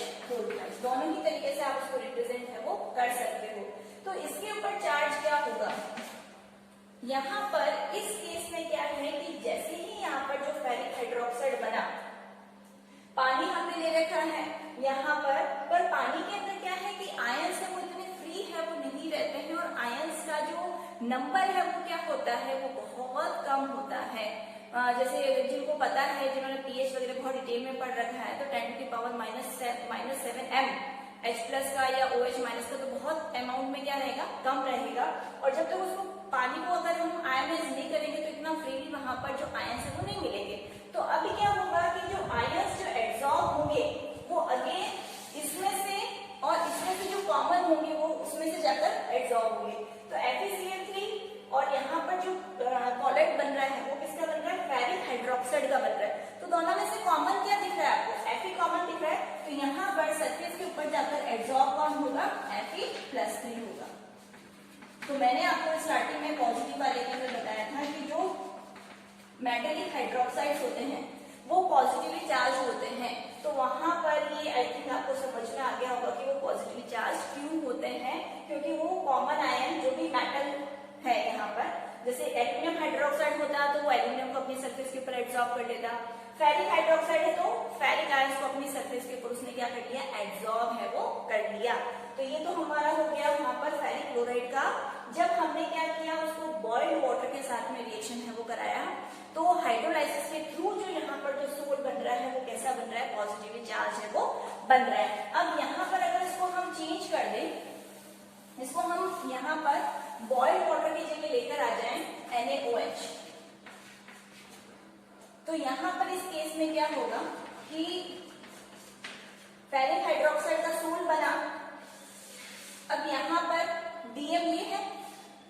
दोनों ही तरीके से आप इसको रिप्रेजेंट है वो कर सकते हो। तो इसके ऊपर चार्ज क्या होगा, यहाँ पर इस केस में क्या है कि जैसे ही यहाँ पर जो फेरिक हाइड्रोक्साइड बना, पानी हमने ले रखा है यहाँ पर पानी के अंदर क्या है कि आयंस है वो इतने फ्री है वो नहीं रहते हैं, और आयंस का जो नंबर है वो क्या होता है वो बहुत कम होता है। जैसे जिनको पता है, जिन्होंने पीएच वगैरह बहुत डिटेल में पढ़ रखा है, तो 10 की पावर -7 m H प्लस का या OH माइनस का तो बहुत अमाउंट में क्या रहेगा, कम रहेगा। और जब तक उसको पानी को अगर हम आयनाइज नहीं करेंगे तो इतना फ्रीली वहां पर जो आयंस है वो नहीं मिलेंगे। तो अभी क्या होगा कि जो आयंस जो एब्जॉर्ब होंगे वो अगेन इसमें से और इसमें से जो कॉमन होंगे वो उसमें से जाकर एब्जॉर्ब होंगे। तो FeCl3 और यहाँ पर जो कॉलेट बन रहा है वो किसका बन रहा है, फेरिक हाइड्रोक्साइड का बन रहा है। तो दोनों में से कॉमन क्या दिख रहा है आपको, Fe कॉमन दिख रहा है। तो यहाँ पर सरफेस के ऊपर जाकर एब्जॉर्ब कौन होगा, Fe+3 होगा। तो मैंने आपको स्टार्टिंग में पॉजिटिव वाले के अंदर बताया था कि जो मेटेलिक हाइड्रोक्साइड्स होते हैं वो पॉजिटिवली चार्ज होते हैं। तो वहां पर ये आई थिंक आपको समझ में आ गया होगा कि वो पॉजिटिवली चार्ज क्यों होते हैं, क्योंकि वो कॉमन आयन जो भी मेटल है यहाँ पर, जैसे एल्यूमिनियम हाइड्रोक्साइड होता तो वो एल्यूमिनियम को अपनी सरफेस के ऊपर एब्जॉर्ब कर लेता, फेरिक हाइड्रोक्साइड है तो फेरिक आयंस को अपनी सरफेस के ऊपर उसने क्या कर लिया, एब्जॉर्ब है वो कर लिया। तो ये तो हमारा हो गया वहां पर फेरिक क्लोराइड का। जब हमने क्या किया, उसको बॉइल्ड वाटर के साथ में रिएक्शन है वो कराया, तो हाइड्रोलाइसिस के थ्रू जो यहाँ पर जो सोल बन रहा है वो कैसा बन रहा है, पॉजिटिवली चार्ज है वो बन रहा है। अब यहाँ पर अगर इसको हम चेंज कर दें, इसको हम यहाँ पर बॉइल्ड वाटर की जगह लेकर आ जाएं NaOH, तो यहाँ पर इस केस में क्या होगा कि फेरिक हाइड्रोक्साइड का सोल बना। अब यहाँ पर DM ये है,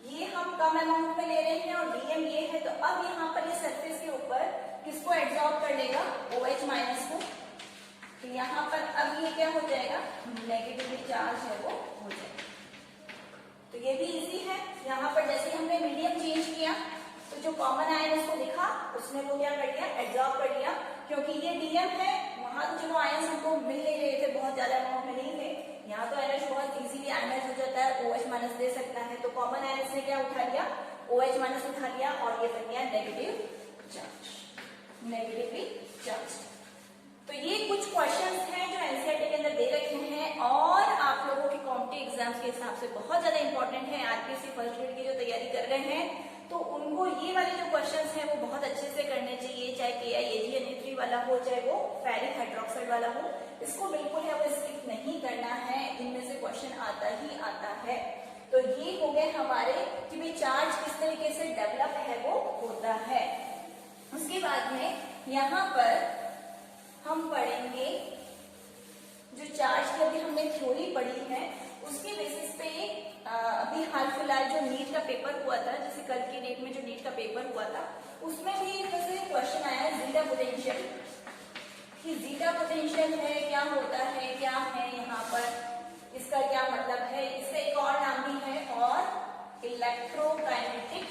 ये हम कम अमाउंट में ले रहे हैं और DM ये है, तो अब यहाँ पर ये सरफेस के ऊपर किसको एब्जॉर्ब कर लेगा, OH माइनस को। तो यहाँ पर अब ये क्या हो जाएगा, नेगेटिवली चार्ज है वो हो जाएगा। तो ये भी इजी है। यहाँ पर जैसे हमने मीडियम चेंज किया तो जो कॉमन आयन उसको दिखा, उसने वो क्या कर लिया, एब्जॉर्ब कर लिया। क्योंकि ये DM है, वहां तो चलो आयन हमको मिल नहीं रहे थे, बहुत ज्यादा अमाउंट में नहीं थे, यहाँ तो NH बहुत इजीली आयनाइज हो जाता है, OH माइनस दे सकता है। तो कॉमन आयन ने क्या उठा लिया, OH माइनस उठा लिया और ये बन गया नेगेटिव चार्ज, नेगेटिवली चार्ज। तो ये कुछ क्वेश्चंस हैं जो एनसीईआरटी के अंदर दे रखे हैं और आप लोगों के कॉम्पिटिटिव एग्जाम्स के हिसाब से बहुत ज्यादा इंपॉर्टेंट है। आरपीएससी फर्स्ट ग्रेड की जो तैयारी कर रहे हैं तो उनको ये वाले जो क्वेश्चंस हैं वो बहुत अच्छे से करने चाहिए, चाहे KI-AgNO3 वाला हो, चाहे वो फेरिक हाइड्रोक्साइड वाला हो। इसको बिल्कुल है वो स्किप नहीं करना है, इनमें से क्वेश्चन आता ही आता है। तो ये हो गए हमारे कि भाई चार्ज किस तरीके से डेवलप है वो होता है। उसके बाद में यहाँ पर हम पढ़ेंगे जो चार्ज की अभी हमने थ्योरी पढ़ी है उसके बेसिस पे अभी हाल फिलहाल जो नीट का पेपर हुआ था, जैसे कल की डेट में जो नीट का पेपर हुआ था उसमें भी जैसे क्वेश्चन आया जीटा पोटेंशियल, कि जीटा पोटेंशियल है क्या होता है, क्या है यहाँ पर, इसका क्या मतलब है। इसका एक और नाम भी है और इलेक्ट्रोकाइनेटिक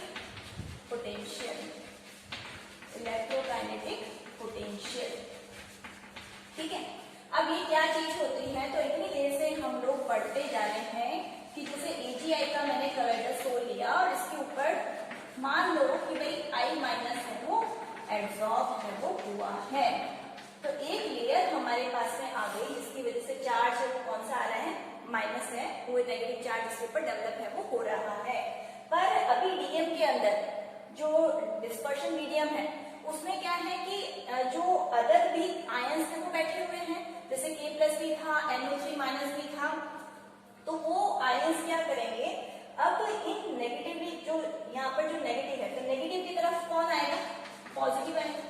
पोटेंशियल, इलेक्ट्रोकाइनेटिक पोटेंशियल। ठीक है, अब ये क्या चीज होती है, तो इतनी देर से हम लोग पढ़ते जा रहे हैं कि जैसे AgI का मैंने कोलाइडल सोल लिया और इसके ऊपर मान लो कि भाई I माइनस है वो एब्जॉर्ब है वो हुआ है। तो एक लेयर हमारे पास में आ गई जिसकी वजह से चार्ज है वो कौन सा आ रहा है, माइनस है, वो नेगेटिव चार्ज इसके ऊपर डेवलप है वो हो रहा है। पर अभी डीएम के अंदर जो डिस्पर्शन मीडियम है उसमें क्या है कि जो अदर भी आयंस है वो बैठे हुए हैं, जैसे K+ भी था, NO3- भी था, तो वो आयंस क्या करेंगे, अब इन नेगेटिवली जो यहाँ पर जो नेगेटिव है, तो नेगेटिव की तरफ कौन आएगा, पॉजिटिव आएगा।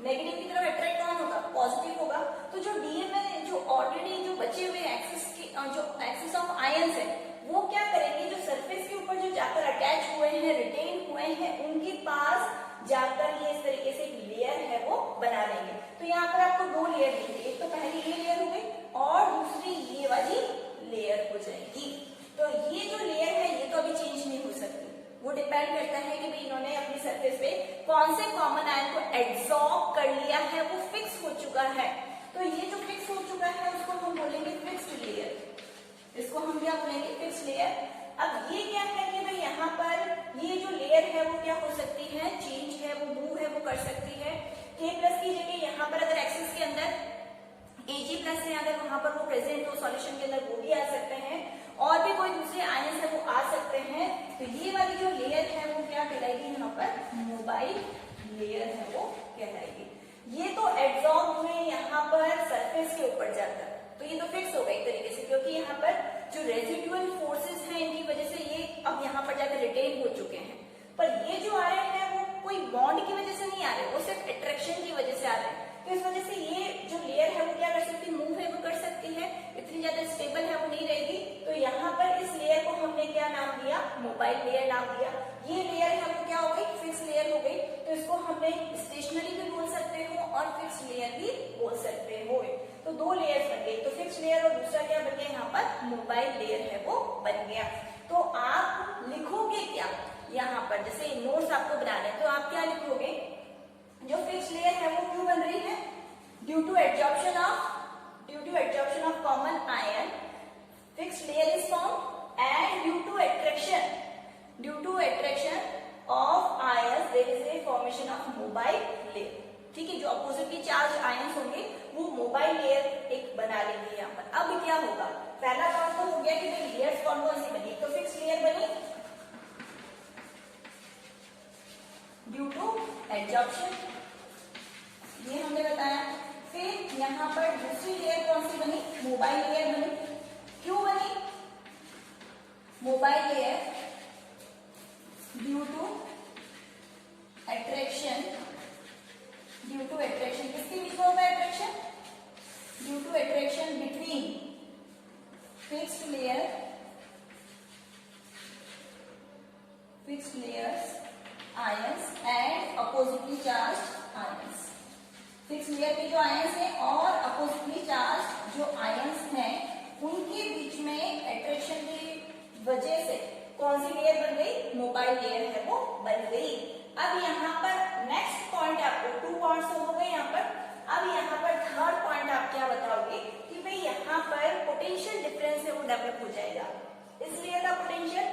नेगेटिव की तरफ अट्रैक्ट कौन होगा, पॉजिटिव होगा। तो जो डीएम में जो ऑलरेडी जो बचे हुए एक्सिस की जो एक्सिस ऑफ आयंस है वो क्या करेंगे, जो सरफेस के ऊपर जो जाकर अटैच हुए हैं, रिटेन हुए हैं, उनके पास जाकर ये इस तरीके से एक लेयर है वो बना लेंगे। तो यहाँ पर आपको दो लेयर दिखेगी, एक तो पहली ये लेयर हो गई और दूसरी ये वाली लेयर हो जाएगी। तो ये जो लेयर है ये तो अभी चेंज नहीं हो सकती, वो डिपेंड करता है कि भाई इन्होंने अपनी सरफेस पे कौन से कॉमन आयन को एब्सॉर्ब कर लिया है, वो फिक्स हो चुका है। तो ये जो फिक्स हो चुका है उसको हम बोलेंगे फिक्स्ड लेयर, इसको हम क्या बोलेंगे, फिक्स्ड लेयर। अब ये क्या है कि भाई यहाँ पर ये जो लेयर है वो क्या हो सकती है, चेंज है, वो मूव है, वो कर सकती है। K+ की जगह यहाँ पर अगर एक्सिस के अंदर Ag+ है, अगर वहां पर वो प्रेजेंट हो सॉल्यूशन के अंदर, वो भी आ सकते हैं, और भी कोई दूसरे आयंस है वो आ सकते हैं। तो ये वाली जो लेयर है वो क्या कहलाएगी, यहाँ पर मोबाइल लेयर है वो कहलाएगी। ये तो एब्सॉर्ब हुए यहाँ पर सरफेस के ऊपर जाकर, तो ये तो फिक्स हो गई एक तरीके से, क्योंकि यहाँ पर जो रेजिडुअल फोर्सेस हैं इनकी वजह से ये अब यहाँ पर जाकर रिटेन हो चुके हैं। पर ये जो आ रहे हैं वो कोई बॉन्ड की वजह से नहीं आ रहे, वो सिर्फ अट्रैक्शन की वजह से आ रहे हैं। तो इस वजह से ये जो लेयर है वो क्या कर सकती है, मूव है वो कर सकती है, इतनी ज्यादा स्टेबल है वो नहीं रहेगी। तो यहाँ पर इस लेयर को हमने क्या नाम दिया, मोबाइल लेयर नाम दिया। ये लेयर है वो क्या हो गई, फिक्स लेयर हो गई। तो इसको हमने स्टेशनरी भी बोल सकते हो और फिक्स लेयर भी बोल सकते हो। तो दो लेयर्स बन गई, तो फिक्स लेयर और दूसरा क्या बन गया, यहाँ पर मोबाइल लेयर है वो बन गया। तो आप लिखोगे क्या यहाँ पर, जैसे नोट्स आपको बनाने हैं तो आप क्या लिखोगे, जो फिक्स लेयर है वो क्यों बन रही है, due to absorption of common ion fixed layer is formed, and due to attraction of ions there is a formation of mobile layer. ठीक है, जो अपोजिटली चार्ज आयंस होंगे वो मोबाइल लेयर एक बना लेंगे यहाँ पर। अब क्या होगा, पहला काम तो हो गया कि भाई लेयर्स कौन कौन सी बनी, तो फिक्स लेयर बनी ड्यू टू एब्जॉर्प्शन, ये हमने बताया। फिर यहाँ पर दूसरी लेयर कौन सी बनी, मोबाइल लेयर बनी। क्यों बनी mobile layer, due to attraction, किसके बीच में होगा attraction, due to attraction between fixed layers ions and oppositely charged ions. Fix layer के जो आयंस हैं और अपोजिटली चार्ज जो आयंस हैं उनके बीच में अट्रैक्शन की वजह से कौन सी लेयर बन गई, मोबाइल लेयर है वो बन गई। अब यहाँ पर नेक्स्ट पॉइंट आपको 2 पॉइंट्स हो गए यहाँ पर। अब यहाँ पर थर्ड पॉइंट आप क्या बताओगे कि भाई यहाँ पर पोटेंशियल डिफरेंस है वो डेवलप हो जाएगा। इस लेयर का पोटेंशियल,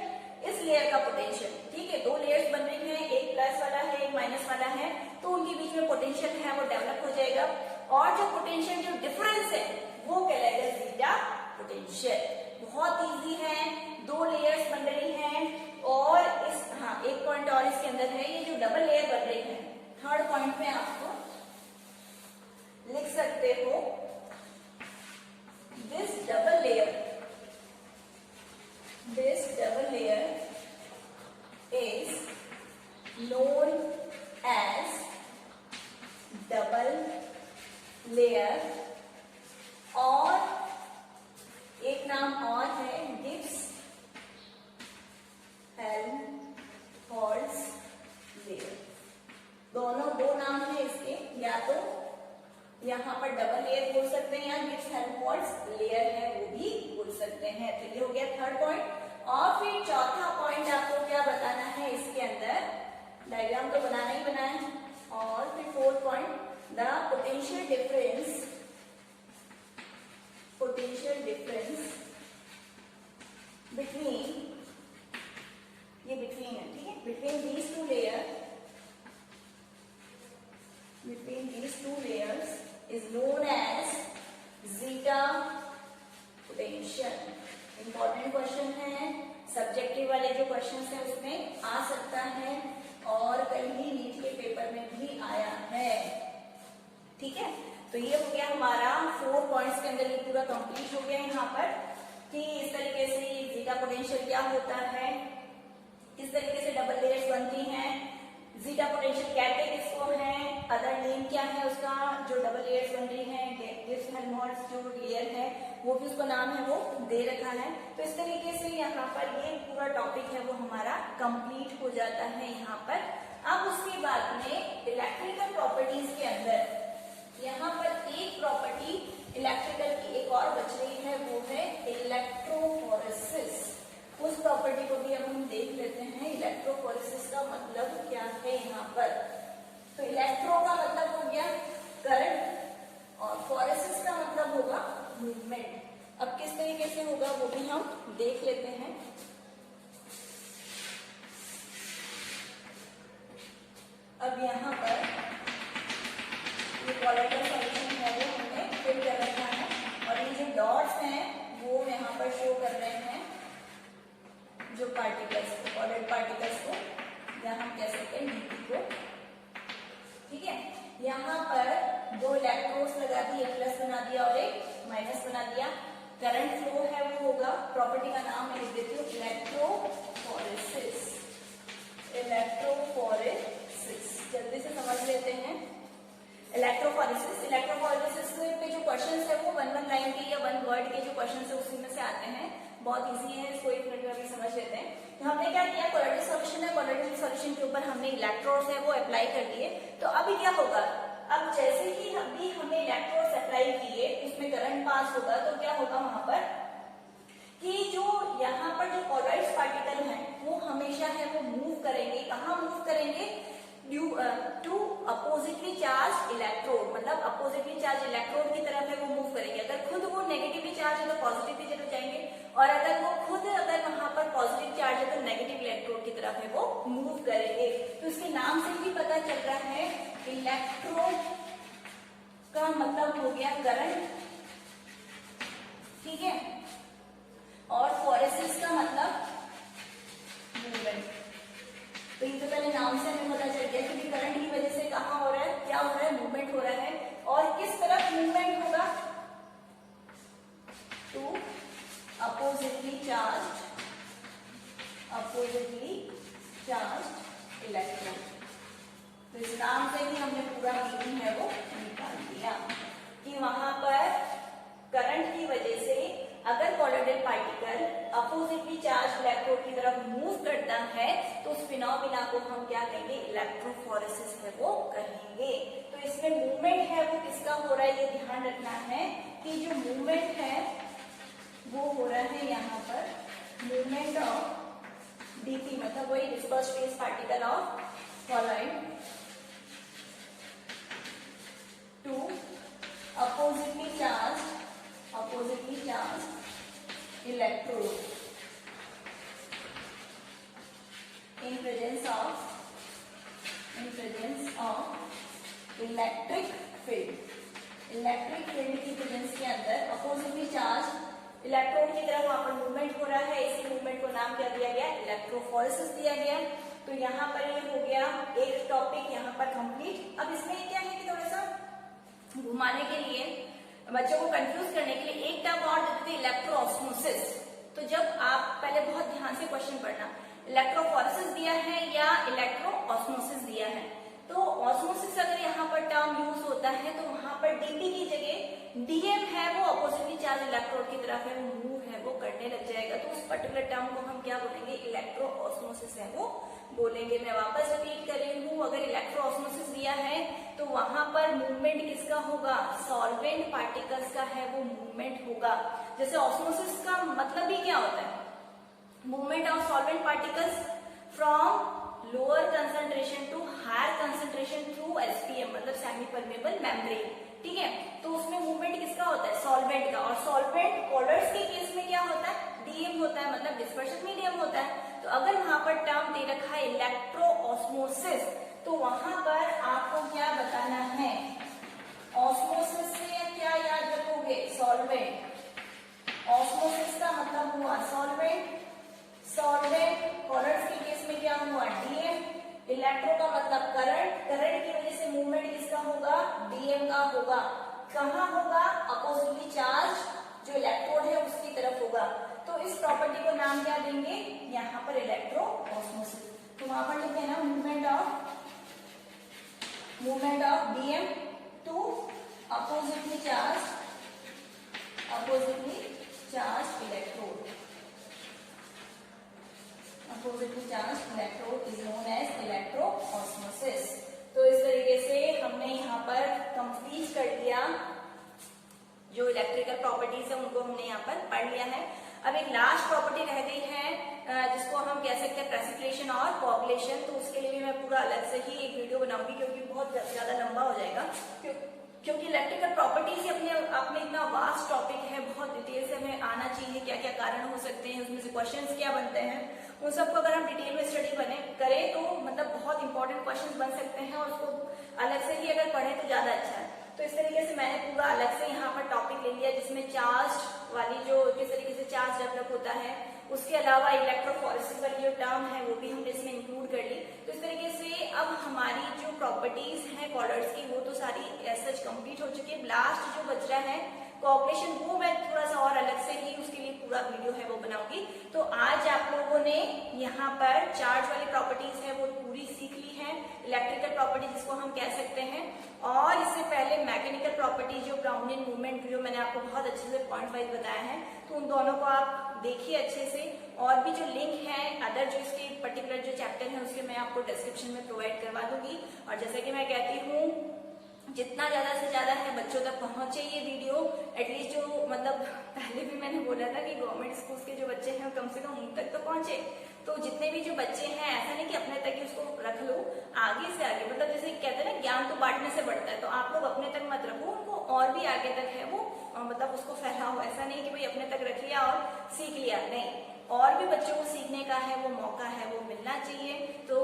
इस लेयर का पोटेंशियल, ठीक है, दो लेयर्स बन रही हैं, एक प्लस वाला है एक माइनस वाला है, तो उनके बीच में पोटेंशियल है वो डेवलप हो जाएगा। और जो पोटेंशियल जो डिफरेंस है वो कहलाएगा जीटा पोटेंशियल। बहुत इजी है, दो लेयर्स बन रही हैं और इस एक पॉइंट और इसके अंदर है, ये जो डबल लेयर बन रही है, थर्ड पॉइंट में आपको लिख सकते हो this double layer is known as double layer, और एक नाम और है गिब्स हेल्महोल्ट्ज लेयर। दोनों दो नाम है इसके, या तो यहाँ पर डबल लेयर बोल सकते हैं या गिब्स हेल्महोल्ट्ज लेयर है वो भी बोल सकते हैं। तो ये हो गया थर्ड पॉइंट। और फिर चौथा पॉइंट आपको क्या बताना है, इसके अंदर डायग्राम तो बनाना ही बनाना है। और फिर fourth point, the potential difference between, ये बिटवीन है, ठीक है, between these two layer points के अंदर ये पूरा कंप्लीट हो गया यहाँ पर कि इस तरीके से जीटा पोटेंशियल क्या होता है, किस तरीके से डबल लेयर्स बनती हैं, जीटा पोटेंशियल कहते किसको है, अदर नेम क्या है उसका, जो डबल लेयर्स बन रही है गिब्स हेल्महोल्ट्ज जो लेयर है वो भी उसको नाम है वो दे रखा है। तो इस तरीके से यहाँ पर ये पूरा टॉपिक है वो हमारा कंप्लीट हो जाता है यहाँ पर। अब उसके बाद में इलेक्ट्रिकल प्रॉपर्टीज के अंदर यहाँ पर एक प्रॉपर्टी इलेक्ट्रिकल की एक और बच रही है, वो है इलेक्ट्रोफोरेसिस। उस प्रॉपर्टी को भी अब हम देख लेते हैं। इलेक्ट्रोफोरेसिस का मतलब क्या है यहाँ पर, तो इलेक्ट्रो का मतलब हो गया करंट और फोरेसिस का मतलब होगा मूवमेंट। अब किस तरीके से होगा वो भी हम देख लेते हैं। अब यहाँ पर ये कॉलेक्टर सॉल्यूशन है वो हमने फिल कर रखा है और ये जो डॉट्स हैं वो यहाँ पर शो कर रहे हैं जो पार्टिकल्स को, सॉलिड पार्टिकल्स को, या हम कह सकते हैं डीपी को। ठीक है, यहाँ पर दो इलेक्ट्रोड्स लगा दिए, एक प्लस बना दिया और एक माइनस बना दिया। करंट फ्लो है वो होगा, प्रॉपर्टी का नाम मैं लिख देती हूँ इलेक्ट्रोफोरेसिस। इलेक्ट्रोफोरेसिस जल्दी से समझ लेते हैं। इलेक्ट्रोफोरेसिस पे जो क्वेश्चंस है वो 1 लाइन के या 1 वर्ड के जो क्वेश्चंस है उसी में से आते हैं, बहुत इजी है, इसको एक मिनट में भी समझ लेते हैं। तो हमने क्या किया, क्वाड्रेटिक सॉल्यूशन है, क्वाड्रेटिक सॉल्यूशन के ऊपर हमने इलेक्ट्रोड्स है वो अप्लाई कर दिए। तो अभी क्या होगा, अब जैसे ही अभी हमने इलेक्ट्रोड्स अप्लाई किए उसमें करंट पास होगा, तो क्या होगा वहां पर कि जो यहाँ पर जो कॉलॉइड्स पार्टिकल हैं वो हमेशा है वो मूव करेंगे। कहाँ मूव करेंगे, टू अपोजिटली चार्ज इलेक्ट्रोड, मतलब अपोजिटली चार्ज इलेक्ट्रोड की तरफ है वो मूव करेंगे। अगर खुद वो नेगेटिवली चार्ज है तो पॉजिटिव की तरफ जाएंगे, और अगर वो खुद अगर वहां पर पॉजिटिव चार्ज है तो नेगेटिव इलेक्ट्रोड की तरफ है वो मूव करेंगे। तो इसके नाम से ही पता चल रहा है, इलेक्ट्रोड का मतलब हो गया करंट, ठीक है, और फोरेसिस का मतलब मूवमेंट। तो ये तो पहले नाम से हमें पता चल गया कि करंट की वजह से कहाँ हो रहा है, क्या हो रहा है, मूवमेंट हो रहा है। और किस तरफ मूवमेंट होगा, टू अपोजिटली चार्ज इलेक्ट्रॉन। तो इस नाम से ही हमने पूरा मीनिंग है वो निकाल दिया कि वहां पर करंट की वजह से अगर colloidal particle oppositely charge electrode की तरफ मूव करता है तो उस फिनोमिना को हम क्या कहेंगे, इलेक्ट्रोफोरेसिस है वो कहेंगे। तो इसमें मूवमेंट है वो किसका हो रहा है, ये ध्यान रखना है कि जो मूवमेंट है वो हो रहा है यहाँ पर मूवमेंट ऑफ डीपी, मतलब वही dispersed phase particle of colloid to oppositely charge electrode in presence of electric field। Electric field की प्रेजेंस के अंदर अपोजिटली चार्ज इलेक्ट्रोड की तरफ वहां पर मूवमेंट हो रहा है, इसी मूवमेंट को नाम क्या दिया गया, इलेक्ट्रोफोरेसिस दिया गया। तो यहाँ पर ये हो गया एक टॉपिक यहाँ पर कंप्लीट। अब इसमें क्या है कि थोड़ा सा घुमाने के लिए, बच्चों को कंफ्यूज करने के लिए एक टर्म और देते थे, इलेक्ट्रोऑस्मोसिस। तो जब आप पहले बहुत ध्यान से क्वेश्चन पढ़ना, इलेक्ट्रोफोरेसिस दिया है या इलेक्ट्रोऑस्मोसिस दिया है, तो ऑस्मोसिस अगर यहाँ पर टर्म यूज होता है तो वहां पर डीपी की जगह डीएम है वो अपोजिटली चार्ज इलेक्ट्रोड की तरफ है वो मूव है वो करने लग जाएगा। तो उस पर्टिकुलर टर्म को हम क्या बोलेंगे, इलेक्ट्रोऑस्मोसिस है वो बोलेंगे। मैं वापस रिपीट कर रही हूँ, अगर इलेक्ट्रोऑस्मोसिस दिया है तो वहां पर मूवमेंट किसका होगा, सॉल्वेंट पार्टिकल्स का है वो मूवमेंट होगा। जैसे ऑस्मोसिस का मतलब ही क्या होता है, movement of solvent particles from lower concentration to higher concentration through SPM, मतलब सेमी परमेबल मेम्ब्रेन। ठीक है, तो उसमें मूवमेंट किसका होता है, सॉल्वेंट का। और सॉल्वेंट कॉलर्स के केस में क्या होता है, डीएम होता है, मतलब डिस्पर्शन मीडियम होता है। तो अगर वहां पर टर्म दे रखा है इलेक्ट्रोऑस्मोसिस, तो वहां पर आपको क्या बताना है, ऑस्मोसिस से क्या याद रखोगे, सॉल्वेंट। ऑस्मोसिस का मतलब हुआ सॉल्वेंट, सॉल्वेंट कॉलर्स के केस में क्या हुआ, डीएम। इलेक्ट्रो का मतलब करंट, करंट की वजह से मूवमेंट किसका होगा, डीएम का होगा। कहाँ होगा? अपोजिटली चार्ज जो इलेक्ट्रोड है उसकी तरफ होगा। तो इस प्रॉपर्टी को नाम क्या देंगे? यहाँ पर इलेक्ट्रोऑस्मोसिस। तो वहां पर लिखे ना movement of DM to oppositely charge electrode. Oppositely charge electrode is known as electroosmosis. तो इस तरीके से हमने यहाँ पर कंप्लीट कर लिया जो इलेक्ट्रिकल प्रॉपर्टीज है उनको हमने यहाँ पर पढ़ लिया है। अब एक लास्ट प्रॉपर्टी रह गई है जिसको हम कह सकते हैं प्रेसिपिटेशन और कोअगुलेशन। तो उसके लिए भी मैं पूरा अलग से ही एक वीडियो बनाऊंगी क्योंकि बहुत ज्यादा लंबा हो जाएगा, क्योंकि इलेक्ट्रिकल प्रॉपर्टीज ही अपने इतना वास्ट टॉपिक है, बहुत डिटेल से हमें आना चाहिए क्या क्या कारण हो सकते हैं, उसमें से क्वेश्चंस क्या बनते हैं, उन सबको अगर हम डिटेल में स्टडी करें तो मतलब बहुत इंपॉर्टेंट क्वेश्चंस बन सकते हैं और उसको अलग से ही अगर पढ़ें तो ज्यादा अच्छा है। तो इस तरीके से मैंने पूरा अलग से यहाँ पर टॉपिक ले लिया जिसमें चार्ज वाली जो किस तरीके से चार्ज डेवलप होता है, उसके अलावा इलेक्ट्रोफोरेसिस वाली जो टर्म है वो भी हमने इसमें इंक्लूड कर ली। तो इस तरीके से अब हमारी जो प्रॉपर्टीज हैं कॉलर्स की वो तो सारी एज सच कंप्लीट हो चुकी है। लास्ट जो बच रहा है कोअगुलेशन, वो मैं थोड़ा सा और अलग से ही उसके लिए पूरा वीडियो है वो बनाऊंगी। तो आज आप लोगों ने यहाँ पर चार्ज वाली प्रॉपर्टीज है वो पूरी सीख ली है, इलेक्ट्रिकल प्रॉपर्टी जिसको हम कह सकते हैं, और इससे पहले मैकेनिकल प्रॉपर्टी जो ब्राउनियन मूवमेंट जो मैंने आपको बहुत अच्छे से पॉइंट वाइज बताया है, तो उन दोनों को आप देखिए अच्छे से। और भी जो लिंक है अदर जो इसके पर्टिकुलर जो चैप्टर है उसके मैं आपको डिस्क्रिप्शन में प्रोवाइड करवा दूंगी। और जैसे कि मैं कहती हूँ जितना ज्यादा से ज्यादा है बच्चों तक पहुंचे ये वीडियो, एटलीस्ट जो मतलब पहले भी मैंने बोला था कि गवर्नमेंट स्कूल के जो बच्चे हैं कम से कम उन तक तो पहुंचे। तो जितने भी जो बच्चे हैं ऐसा नहीं कि अपने तक ही उसको रख लो, आगे से आगे मतलब जैसे कहते हैं ना ज्ञान तो बांटने से बढ़ता है, तो आप लोग अपने तक मत रखो, उनको और भी आगे तक है वो मतलब उसको फैलाओ। ऐसा नहीं कि भाई अपने तक रख लिया और सीख लिया, नहीं, और भी बच्चों को सीखने का है वो मौका है वो मिलना चाहिए। तो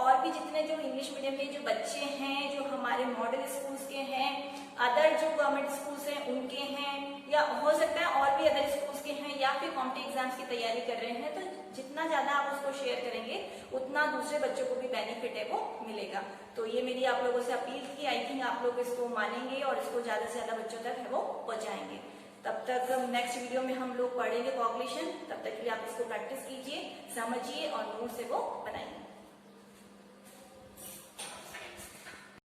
और भी जितने जो इंग्लिश मीडियम के जो बच्चे हैं जो हमारे मॉडल स्कूल्स के हैं, अदर जो गवर्नमेंट स्कूल्स हैं उनके हैं, या हो सकता है और भी अदर स्कूल्स के हैं, या फिर कॉम्पिटिटिव एग्जाम्स की तैयारी कर रहे हैं, तो जितना ज्यादा आप उसको शेयर करेंगे उतना दूसरे बच्चों को भी बेनिफिट है वो मिलेगा। तो ये मेरी आप लोगों से अपील थी, आई थिंक आप लोग इसको मानेंगे और इसको ज्यादा से ज्यादा बच्चों तक है वो पहुंचाएंगे। तब तक नेक्स्ट वीडियो में हम लोग पढ़ेंगे कोअगुलेशन, तब तक के लिए आप इसको प्रैक्टिस कीजिए, समझिए और नोट से वो बनाइए।